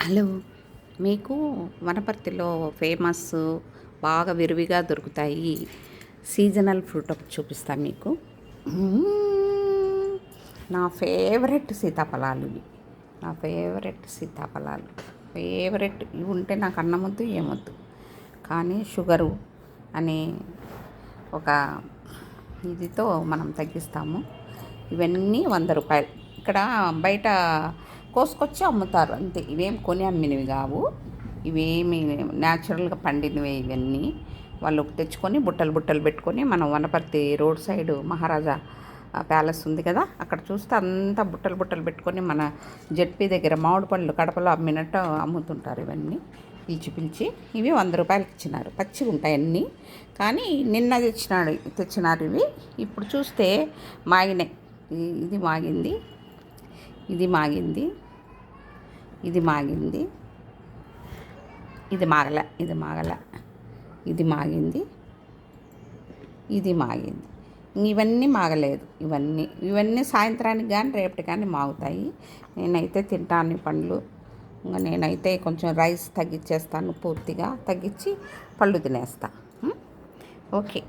Hello. మీకు వనపర్తిలో famous బాగా విరివిగా దొరుకుతాయి సీజనల్ ఫ్రూట్ ఒకటి చూపిస్తాను మీకు. నా ఫేవరెట్ సీతాఫలాలు ఇవి. నా ఫేవరెట్ సీతాఫలాలు ఫేవరెట్ ఇవి ఉంటే నాకు అన్నమొద్దు ఏమొద్దు. కానీ షుగరు అనే ఒక ఇదితో మనం తగ్గిస్తాము. ఇవన్నీ 100 రూపాయలు. ఇక్కడ బయట కోసుకొచ్చి అమ్ముతారు అంతే. ఇవేం కొని అమ్మినవి కావు. ఇవేమి న్యాచురల్గా పండినవే ఇవన్నీ. వాళ్ళు తెచ్చుకొని బుట్టలు బుట్టలు పెట్టుకొని మనం వనపర్తి రోడ్ సైడ్ మహారాజా ప్యాలెస్ ఉంది కదా, అక్కడ చూస్తే అంతా బుట్టలు బుట్టలు పెట్టుకొని మన జెడ్పీ దగ్గర మామిడి పళ్ళు కడపలో అమ్మినట్టు అమ్ముతుంటారు. ఇవన్నీ పిలిచి పిలిచి ఇవి 100 రూపాయలకి ఇచ్చినారు. పచ్చిగా ఉంటాయి అన్నీ. కానీ నిన్న తెచ్చినారు ఇవి. ఇప్పుడు చూస్తే మాగినాయి. ఇది మాగింది, ఇది మాగింది, ఇది మాగింది, ఇది మాగల, ఇది మాగల, ఇది మాగింది, ఇది మాగింది. ఇవన్నీ మాగలేదు. ఇవన్నీ సాయంత్రానికి కానీ రేపటి కానీ మాగుతాయి. నేనైతే తింటాను పండ్లు. ఇంకా నేనైతే కొంచెం రైస్ తగ్గించేస్తాను, పూర్తిగా తగ్గించి పళ్ళు తినేస్తా. ఓకే.